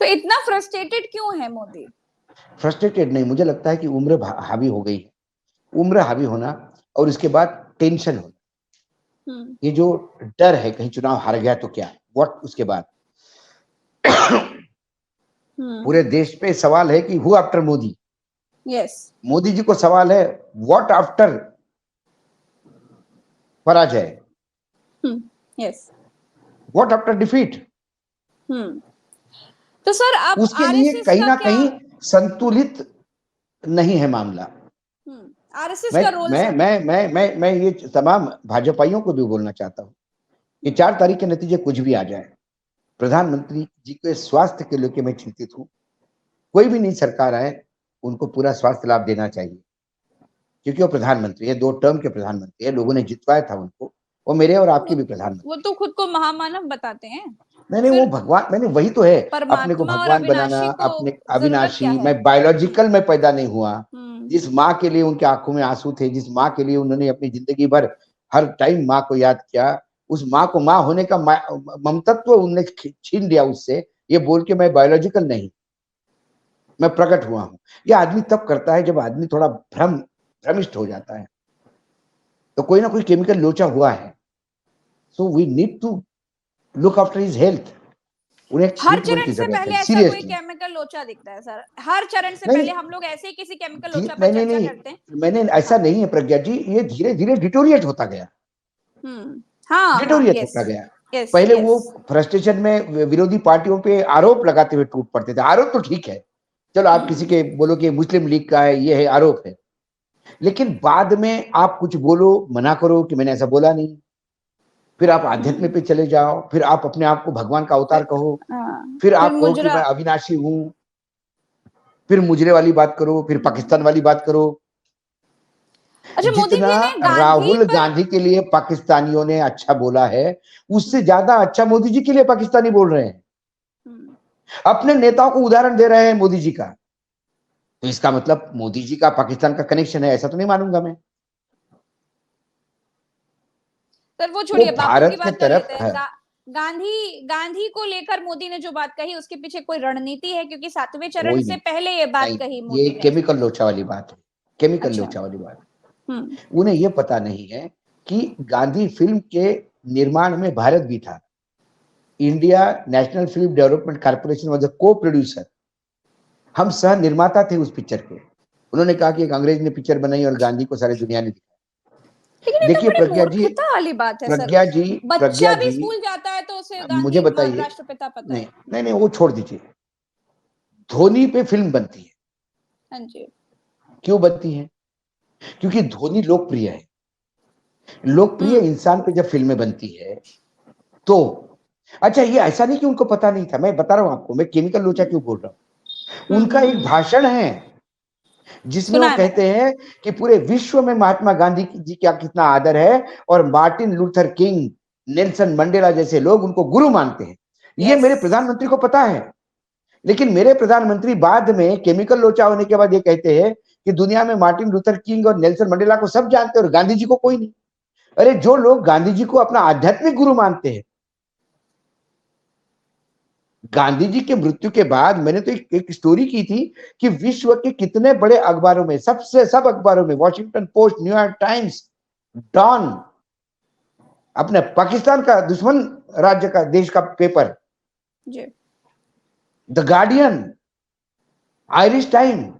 तो इतना फ्रस्ट्रेटेड क्यों है मोदी? फ्रस्ट्रेटेड नहीं, मुझे लगता है कि उम्र हावी हो गई है। उम्र हावी होना और उसके बाद टेंशन होना, ये जो डर है कहीं चुनाव हार गया तो क्या, व्हाट, उसके बाद पूरे देश पे सवाल है कि who after Modi. Yes, Modi ji को सवाल है व्हाट आफ्टर पराजय, यस, व्हाट आफ्टर डिफीट। तो सर अब उसके लिए कहीं ना कहीं संतुलित नहीं है मामला। आरएसएस का रोल मैं ये तमाम भाजपाइयों को भी बोलना चाहता हूँ कि 4 तारीख के नतीजे कुछ भी आ जाए, प्रधानमंत्री जी के स्वास्थ्य के लेके मैं चिंतित हूँ। कोई भी नई सरकार आए उनको पूरा स्वास्थ्य लाभ देना चाहिए, क्योंकि वो प्रधानमंत्री है, 2 टर्म के प्रधानमंत्री है, लोगों ने जितवाया था उनको, वो मेरे और आपके भी प्रधानमंत्री। वो तो खुद को महामानव बताते हैं। नहीं, वो भगवान, मैंने वही तो है, अपने को भगवान बनाना, अपने अविनाशी। मैं बायोलॉजिकल में पैदा नहीं हुआ। जिस माँ के लिए उनके आंखों में आंसू थे, जिस माँ के लिए उन्होंने अपनी जिंदगी भर हर टाइम माँ को याद किया, उस माँ को माँ होने का ममतत्व उन्होंने छीन लिया उससे, ये बोल के मैं बायोलॉजिकल नहीं। मैं प्रकट हुआ हूँ। ये आदमी तब करता है जब आदमी थोड़ा भ्रमिष्ट हो जाता है, तो कोई ना कोई केमिकल लोचा हुआ है। So we need to look after his health. उन्हें हर ट्रीटमेंट चरण की से जरूरत पहले है ऐसा कोई सीरियसली। केमिकल लोचा दिखता है सर? हर चरण से नहीं पहले हम लोग ऐसे ही किसी केमिकल लोचा पर नहीं नहीं चर्चा नहीं, करते हैं? मैंने ऐसा हाँ। नहीं है प्रज्ञा जी, ये धीरे धीरे डिटोरिएट होता गया, हाँ हाँ, डिटोरिएट यस होता गया। यस पहले वो यस। फ्रस्ट्रेशन में विरोधी पार्टियों पे आरोप लगाते हुए टूट पड़ते थे। आरोप तो ठीक है, चलो आप किसी के बोलो कि मुस्लिम लीग का है, ये है, आरोप है। लेकिन बाद में आप कुछ बोलो, मना करो कि मैंने ऐसा बोला नहीं, फिर आप आध्यात्म पे चले जाओ, फिर आप अपने आप को भगवान का अवतार कहो, फिर फिर आप कहो कि मुजरा। मैं अविनाशी हूं, फिर मुजरे वाली बात करो, फिर पाकिस्तान वाली बात करो। अच्छा, मोदी जितना जी ने गांधी राहुल पर। गांधी के लिए पाकिस्तानियों ने अच्छा बोला है, उससे ज्यादा अच्छा मोदी जी के लिए पाकिस्तानी बोल रहे हैं। अपने नेताओं को उदाहरण दे रहे हैं मोदी जी का। तो इसका मतलब मोदी जी का पाकिस्तान का कनेक्शन है, ऐसा तो नहीं मानूंगा मैं। सर वो वो छोड़िए, बापू की भारत के बात कर तरफ लेते हैं। है। गांधी गांधी को लेकर मोदी ने जो बात कही, उसके पीछे कोई रणनीति है? क्योंकि 7वें चरण कोई से नहीं, पहले ये बात नहीं, कही ये मोदी ने। केमिकल लोचा वाली बात है, केमिकल अच्छा। लोचा वाली बात। हम्म उन्हें यह पता नहीं है कि गांधी फिल्म के निर्माण में भारत भी था। India national film development corporation was the को प्रोड्यूसर। हम सह निर्माता थे उस पिक्चर के। उन्होंने कहा कि एक अंग्रेज ने पिक्चर बनाई और गांधी को सारी दुनिया ने दिखाया। लेकिन ये तो देखिए बड़ी प्रज्ञा जी, मूर्खता वाली बात है सर। प्रज्ञा जी, प्रज्ञा बच्चा भी जी, स्कूल जाता है तो उसे मुझे गांधी बताइए। राष्ट्रपिता पता नहीं है। नहीं नहीं, वो छोड़ दीजिए। धोनी पे फिल्म बनती है, हाँ जी। क्यों बनती है? क्योंकि धोनी लोकप्रिय है। लोकप्रिय हम्म इंसान पे जब फिल्में बनती है तो, अच्छा ये ऐसा नहीं कि उनको पता नहीं था, मैं बता रहा हूं आपको, मैं केमिकल लोचा क्यों बोल रहा हूं। उनका एक हम्म। भाषण है जिसमें सुना वो है मैंने। कहते हैं कि पूरे विश्व में महात्मा गांधी जी का कितना आदर है, और Martin Luther king, Nelson Mandela जैसे लोग उनको गुरु मानते हैं। ये यस। मेरे प्रधानमंत्री को पता है। लेकिन मेरे प्रधानमंत्री बाद में केमिकल लोचा होने के बाद ये कहते हैं कि दुनिया में मार्टिन लूथर किंग और नेल्सन मंडेला को सब जानते हैं और गांधी जी को कोई नहीं। अरे जो लोग गांधी जी को अपना आध्यात्मिक गुरु मानते हैं, गांधी जी के मृत्यु के बाद मैंने तो एक स्टोरी की थी कि विश्व के कितने बड़े अखबारों में, सब अखबारों में, Washington Post, New York Times, Dawn, अपने पाकिस्तान का दुश्मन राज्य का देश का पेपर, जी। द गार्डियन, आयरिश टाइम,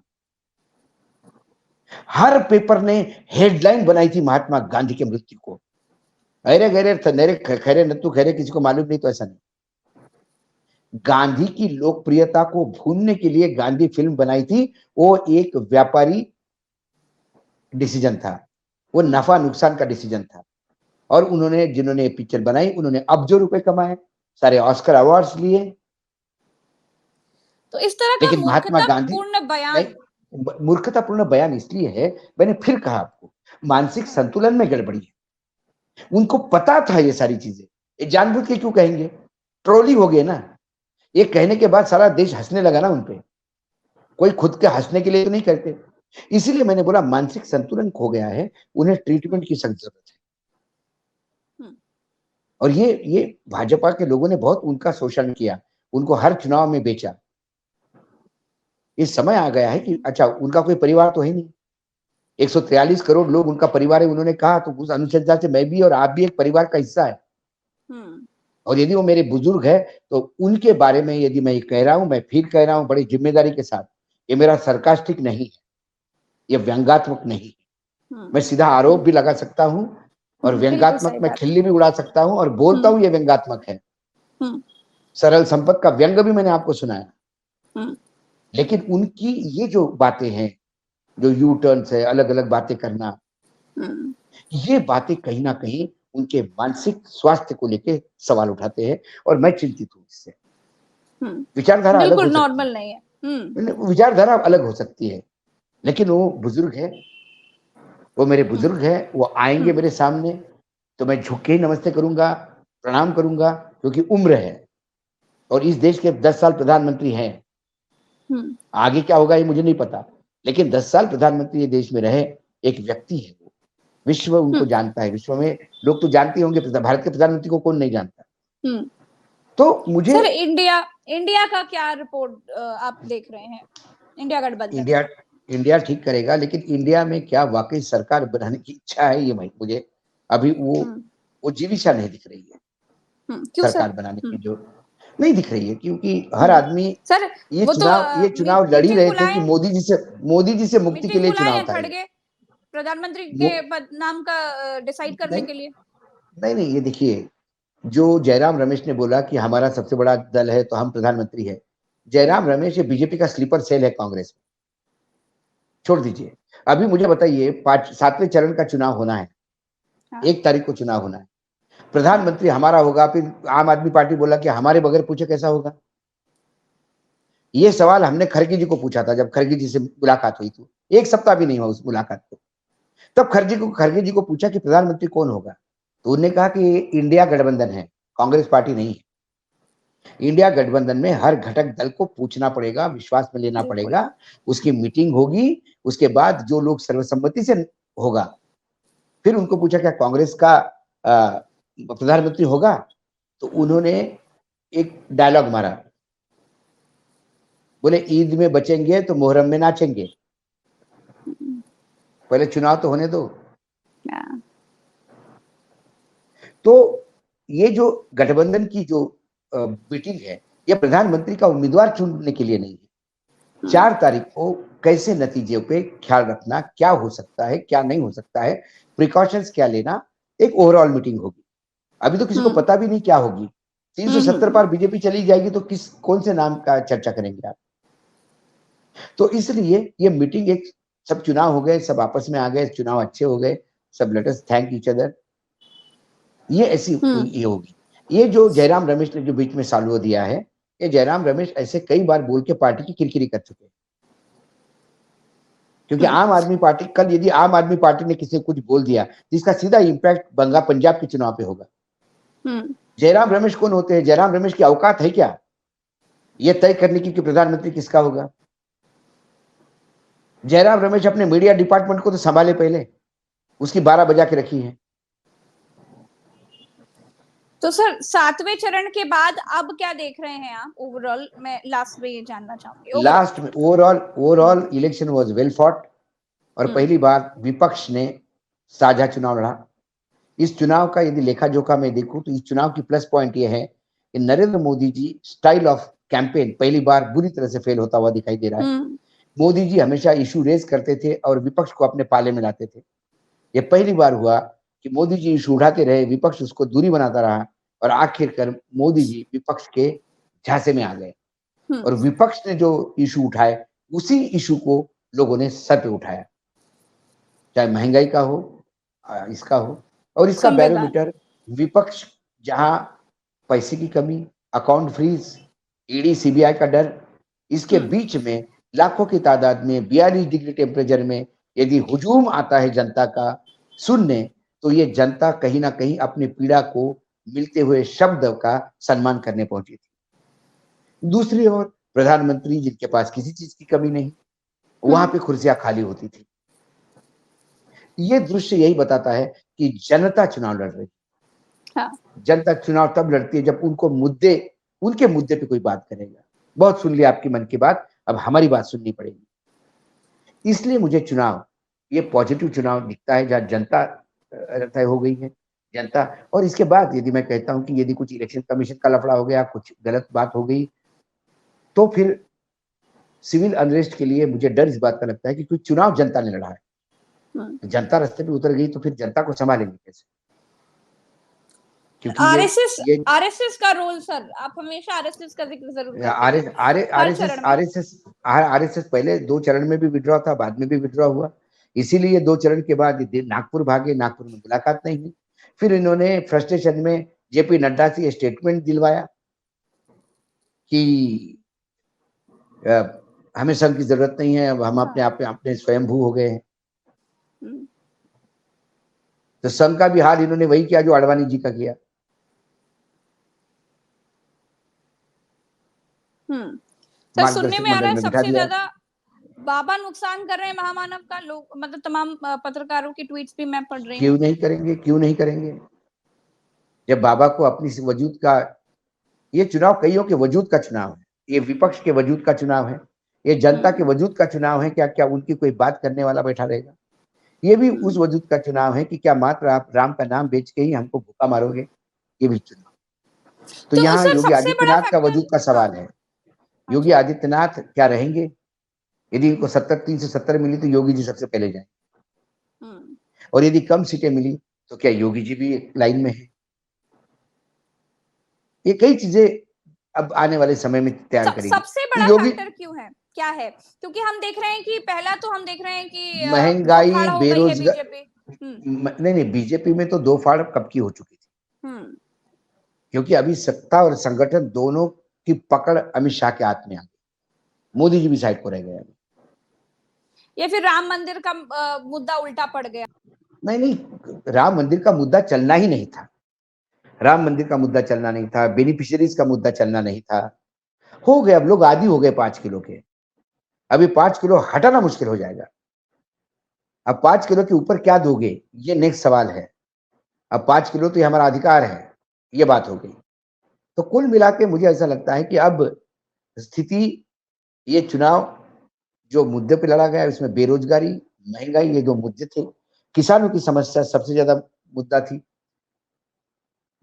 हर पेपर ने हेडलाइन बनाई थी महात्मा गांधी के मृत्यु को। अरे गहरे नरे खैरे नत्तू खैरे किसी को मालूम नहीं तो ऐसा नहीं। गांधी की लोकप्रियता को भूनने के लिए गांधी फिल्म बनाई थी। वो एक व्यापारी डिसीजन था, वो नफा नुकसान का डिसीजन था। और उन्होंने, जिन्होंने ये पिक्चर बनाई, उन्होंने अब्जों रुपए कमाए, सारे ऑस्कर अवार्ड्स लिए। तो इस तरह का लेकिन महात्मा गांधी, मूर्खतापूर्ण बयान। नहीं, मूर्खतापूर्ण बयान इसलिए है, मैंने फिर कहा आपको, मानसिक संतुलन में गड़बड़ी है। उनको पता था ये सारी चीजें, ये जानबूझ के क्यों कहेंगे? ट्रोली हो गए ना। ये कहने के बाद सारा देश हंसने लगा ना उनपे। कोई खुद के हंसने के लिए तो नहीं करते। इसीलिए मैंने बोला मानसिक संतुलन खो गया है, उन्हें ट्रीटमेंट की सख्त जरूरत है। और ये भाजपा के लोगों ने बहुत उनका शोषण किया, उनको हर चुनाव में बेचा। इस समय आ गया है कि अच्छा उनका कोई परिवार तो है नहीं, 143 करोड़ लोग उनका परिवार है। उन्होंने कहा तो उस अनुशंसा से मैं भी और आप भी एक परिवार का हिस्सा है। और यदि वो मेरे बुजुर्ग है तो उनके बारे में यदि मैं ये कह रहा हूं, मैं फिर कह रहा हूं बड़ी जिम्मेदारी के साथ, ये मेरा सरकास्टिक नहीं है, ये व्यंग्यात्मक नहीं है। मैं सीधा आरोप भी लगा सकता हूं और बिल्कुल व्यंग्यात्मक सही में बात खिल्ली भी उड़ा सकता हूं और बोलता हूं ये व्यंग्यात्मक है। है। सरल संपत का व्यंग भी मैंने आपको सुनाया। लेकिन उनकी ये जो बातें हैं, जो यू टर्न है, अलग अलग बातें करना, ये बातें कहीं ना कहीं उनके मानसिक स्वास्थ्य को लेके सवाल उठाते हैं और मैं चिंतित हूं इससे। विचारधारा अलग हो बिल्कुल सकती नॉर्मल नहीं है। है, विचारधारा अलग हो सकती है, लेकिन वो बुजुर्ग है, वो मेरे बुजुर्ग है, वो आएंगे मेरे सामने तो मैं झुक के ही नमस्ते करूंगा, प्रणाम करूंगा, क्योंकि उम्र है और इस देश के 10 साल प्रधानमंत्री हैं। आगे क्या होगा ये मुझे नहीं पता, लेकिन 10 साल प्रधानमंत्री ये देश में रहे एक व्यक्ति है, वो विश्व उनको जानता है। विश्व में लोग तो जानते होंगे, भारत के प्रधानमंत्री को कौन नहीं जानता। तो मुझे सर इंडिया इंडिया का क्या रिपोर्ट आप देख रहे हैं? इंडिया गठबंधन। इंडिया इंडिया ठीक करेगा, लेकिन इंडिया में क्या वाकई सरकार बनाने की इच्छा है, ये मुझे अभी वो जीविशा नहीं दिख रही है। क्यों सरकार सर? बनाने की जो नहीं दिख रही है, क्योंकि हर आदमी सर ये वो तो चुनाव लड़ ही मीटिंग रहे थे कि बुलाए, मोदी जी से मुक्ति के मीटिंग लिए बुलाए चुनाव हैं था ये। खड़गे प्रधानमंत्री वो के पद नाम का डिसाइड करने नहीं के लिए। नहीं, ये देखिए, जो जयराम रमेश ने बोला कि हमारा सबसे बड़ा दल है तो हम प्रधानमंत्री है, जयराम रमेश ये बीजेपी का स्लीपर सेल है कांग्रेस में, छोड़ दीजिए। अभी मुझे बताइए, 7वें चरण का चुनाव होना है, हाँ। 1 तारीख को चुनाव होना है, प्रधानमंत्री हमारा होगा, फिर आम आदमी पार्टी बोला कि हमारे बगैर पूछे कैसा होगा। ये सवाल हमने खड़गे जी को पूछा था, जब खड़गे जी से मुलाकात हुई थी, 1 सप्ताह भी नहीं हुआ उस मुलाकात को। तब खड़गे जी को पूछा कि प्रधानमंत्री कौन होगा, तो उन्होंने कहा कि इंडिया गठबंधन है, कांग्रेस पार्टी नहीं है। इंडिया गठबंधन में हर घटक दल को पूछना पड़ेगा, विश्वास में लेना पड़ेगा, उसकी मीटिंग होगी, उसके बाद जो लोग सर्वसम्मति से होगा, फिर उनको पूछा क्या कांग्रेस का प्रधानमंत्री होगा, तो उन्होंने एक डायलॉग मारा, बोले ईद में बचेंगे तो मुहर्रम में नाचेंगे, पहले चुनाव तो होने दो। तो ये जो गठबंधन की जो मीटिंग है, ये प्रधानमंत्री का उम्मीदवार चुनने के लिए नहीं है। 4 तारीख को कैसे नतीजे पे ख्याल रखना, क्या हो सकता है, क्या नहीं हो सकता है, प्रिकॉशंस क्या लेना, एक ओवरऑल मीटिंग होगी। अभी तो किसी को पता भी नहीं क्या होगी। 370 पार बीजेपी चली जाएगी तो कौन से नाम का चर्चा करेंगे आप? तो इसलिए ये मीटिंग एक, सब चुनाव हो गए, सब आपस में आ गए, चुनाव अच्छे हो गए, सब let us thank each other, ये ऐसी ये होगी। ये जो जयराम रमेश ने जो बीच में सालुआ दिया है, ये जयराम रमेश ऐसे कई बार बोल के पार्टी की किरकिरी कर चुके हैं। क्योंकि आम आदमी पार्टी, कल यदि आम आदमी पार्टी ने किसी को कुछ बोल दिया, जिसका सीधा इंपैक्ट पंजाब के चुनाव पे होगा। जयराम रमेश कौन होते हैं? जयराम रमेश की औकात है क्या ये तय करने की कि प्रधानमंत्री किसका होगा? जयराम रमेश अपने मीडिया डिपार्टमेंट को तो संभाले, पहले उसकी 12 बजा के रखी है। तो सर 7वें चरण के बाद अब क्या देख रहे हैं आप ओवरऑल? मैं लास्ट में ये जानना चाहूंगी। लास्ट में overall election was well fought, और पहली बार विपक्ष ने साझा चुनाव लड़ा। इस चुनाव का यदि लेखा जोखा मैं देखूं तो इस चुनाव की प्लस पॉइंट ये है कि Narendra Modi ji style of campaign पहली बार बुरी तरह से फेल होता हुआ दिखाई दे रहा है। मोदी जी हमेशा इशू रेज करते थे और विपक्ष को अपने पाले में लाते थे। ये पहली बार हुआ कि मोदी जी इशू उठाते रहे, विपक्ष उसको दूरी बनाता रहा, और आखिरकार मोदी जी विपक्ष के झांसे में आ गए। और विपक्ष ने जो इशू उठाए, उसी इशू को लोगों ने सर पे उठाया, चाहे महंगाई का हो, इसका हो। और इसका बैरोमीटर, विपक्ष जहां पैसे की कमी, अकाउंट फ्रीज, ईडी सीबीआई का डर, इसके बीच में लाखों की तादाद में 42 डिग्री टेम्परेचर में यदि हुजूम आता है जनता का सुनने, तो ये जनता कहीं ना कहीं अपनी पीड़ा को मिलते हुए शब्द का सम्मान करने पहुंची थी। दूसरी ओर प्रधानमंत्री जिनके पास किसी चीज की कमी नहीं, वहां पे कुर्सियां खाली होती थी। ये दृश्य यही बताता है कि जनता चुनाव लड़ रही है। जनता चुनाव तब लड़ती है जब उनके मुद्दे पे कोई बात करेगा। बहुत सुन लिया आपकी मन की बात, अब हमारी बात सुननी पड़ेगी। इसलिए मुझे चुनाव, ये पॉजिटिव चुनाव दिखता है जहां जनता तय हो गई है, जनता। और इसके बाद यदि मैं कहता हूं कि यदि कुछ इलेक्शन कमीशन का लफड़ा हो गया, कुछ गलत बात हो गई, तो फिर सिविल अनरेस्ट के लिए मुझे डर इस बात का लगता है कि कोई चुनाव जनता ने लड़ा है, जनता रास्ते पे उतर गई तो फिर जनता को संभालेंगे कैसे? क्योंकि आरएसएस का रोल, सर आप हमेशा आरएसएस का जिक्र जरूर करते हैं। आरएसएस पहले 2 चरण में भी विड्रॉ था, बाद में भी विड्रॉ हुआ, इसीलिए 2 चरण के बाद नागपुर भागे, नागपुर में मुलाकात नहीं हुई। फिर इन्होंने फ्रस्ट्रेशन में जेपी नड्डा से स्टेटमेंट दिलवाया कि हमें संघ की जरूरत नहीं है, अब हम अपने आप में अपने स्वयंभू हो गए हैं। तो संघ का भी हाल इन्होंने वही किया जो आडवाणी जी का किया। सर सुनने में आ रहा है सबसे ज्यादा बाबा नुकसान कर रहे हैं महामानव का, लोग मतलब तमाम पत्रकारों की ट्वीट्स भी मैं पढ़ रही हूँ। क्यों नहीं करेंगे? जब बाबा को अपनी वजूद का, ये चुनाव कईयों के वजूद का चुनाव है, ये विपक्ष के वजूद का चुनाव है। ये जनता के वजूद का चुनाव है, क्या क्या उनकी कोई बात करने वाला बैठा रहेगा? ये भी उस वजूद का चुनाव है कि क्या मात्र आप राम का नाम बेच के ही हमको भूखा मारोगे? ये भी चुनाव। तो तो यहाँ सर योगी सबसे बड़ा आदित्यनाथ का फैक्टर, वजूद का सवाल है। योगी आदित्यनाथ क्या रहेंगे? यदि इनको 370 मिली तो योगी जी सबसे पहले जाएं, और यदि कम सीटें मिली तो क्या योगी जी भी एक लाइन में है? ये कई चीजें अब आने वाले समय में तैयार करेंगी। सबसे तो बड़ा योगी फैक्टर क्यों है, क्या है? क्योंकि हम देख रहे हैं कि पहला तो हम देख रहे हैं कि दो महंगाई, फाड़ हो गई है बेरोजगार, बीजेपी। नहीं बीजेपी में तो 2 फाड़ कब की हो चुकी थी, क्योंकि अभी सत्ता और संगठन दोनों की पकड़ अमित शाह के हाथ में आ गई। मोदी जी भी साइड को रह गए। ये फिर राम मंदिर का मुद्दा उल्टा पड़ गया। नहीं, राम मंदिर का मुद्दा चलना ही नहीं था। राम मंदिर का मुद्दा चलना नहीं था, बेनिफिशियरीज का मुद्दा चलना नहीं था। हो गए, अब लोग आदी हो गए 5 किलो के। अभी 5 किलो हटाना मुश्किल हो जाएगा। अब 5 किलो के ऊपर क्या दोगे, ये नेक्स्ट सवाल है। अब 5 किलो तो ये हमारा अधिकार है, ये बात हो गई। तो कुल मिला के मुझे ऐसा लगता है कि अब स्थिति, ये चुनाव जो मुद्दे पे लड़ा गया उसमें बेरोजगारी, महंगाई, ये 2 मुद्दे थे। किसानों की समस्या सबसे ज्यादा मुद्दा थी।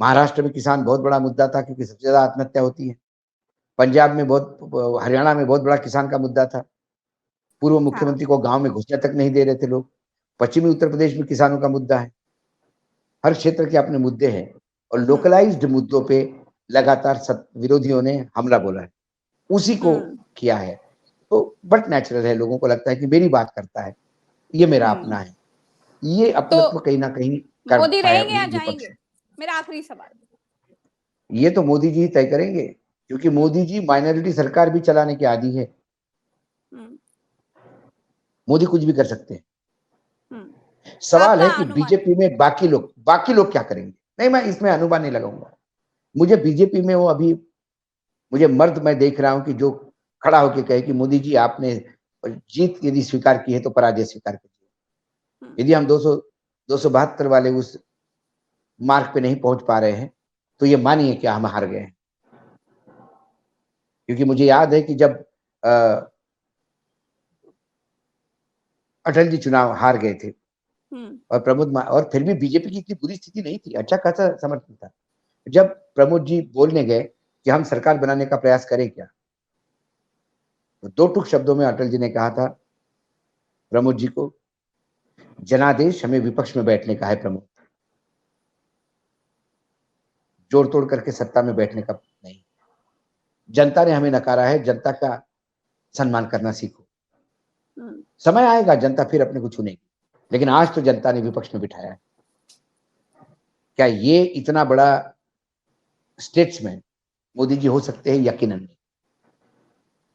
महाराष्ट्र में किसान बहुत बड़ा मुद्दा था, क्योंकि सबसे ज्यादा आत्महत्या होती है। पंजाब में बहुत, हरियाणा में बहुत बड़ा किसान का मुद्दा था। पूर्व मुख्यमंत्री को गांव में घुसने तक नहीं दे रहे थे लोग। पश्चिमी उत्तर प्रदेश में किसानों का मुद्दा है। हर क्षेत्र के अपने मुद्दे हैं, और लोकलाइज्ड मुद्दों पे लगातार विरोधियों ने हमला बोला है, उसी को किया है। तो बट नेचुरल है, लोगों को लगता है कि मेरी बात करता है, ये मेरा अपना है। ये अपनत्व कहीं ना कहीं कर मोदी पाया रहेंगे या विपक्ष। जाएंगे? मेरा आखिरी सवाल। ये तो मोदी जी ही तय करेंगे, क्योंकि मोदी जी माइनॉरिटी सरकार भी चलाने के आदी है। मोदी कुछ भी कर सकते हैं। सवाल है कि बीजेपी में बाकी लोग क्या करेंगे। नहीं, मैं इसमें अनुमान नहीं लगाऊंगा। मुझे बीजेपी में वो अभी, मुझे मर्द मैं देख रहा हूं कि जो खड़ा होकर कहे कि मोदी जी आपने जीत यदि स्वीकार की है तो पराजय स्वीकार कीजिए। यदि हम 272 वाले उस मार्क पे नहीं पहुंच पा रहे हैं तो ये मानिए कि हम हार गए हैं। क्योंकि मुझे याद है कि जब अटल जी चुनाव हार गए थे और और फिर भी बीजेपी की इतनी बुरी स्थिति नहीं थी, अच्छा खासा समर्थन था। जब प्रमोद जी बोलने गए कि हम सरकार बनाने का प्रयास करें क्या, तो 2 टूक शब्दों में अटल जी ने कहा था प्रमोद जी को, जनादेश हमें विपक्ष में बैठने का है प्रमोद, जोड़ तोड़ करके सत्ता में बैठने का नहीं। जनता ने हमें नकारा है, जनता का सम्मान करना सीखो। समय आएगा जनता फिर अपने को चुनेगी, लेकिन आज तो जनता ने विपक्ष में बिठाया है। क्या ये इतना बड़ा स्टेट्समैन मोदी जी हो सकते हैं? यकीनन नहीं।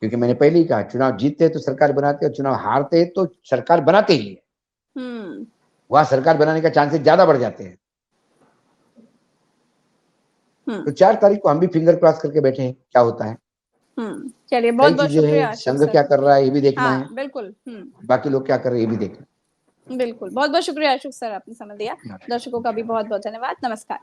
क्योंकि मैंने पहले ही कहा, चुनाव जीतते हैं तो सरकार बनाते हैं, और चुनाव हारते हैं तो सरकार बनाते ही है। वहां सरकार बनाने का चांसेस ज्यादा बढ़ जाते हैं। तो 4 तारीख को हम भी फिंगर क्रॉस करके बैठे हैं, क्या होता है। चलिए, बहुत बहुत शुक्रिया संघ क्या कर रहा है ये भी देखना है, बिल्कुल। बाकी लोग क्या कर रहे हैं ये भी देखना। बिल्कुल, बहुत बहुत शुक्रिया अशोक सर, आपने समय दिया। दर्शकों का भी बहुत बहुत धन्यवाद। नमस्कार।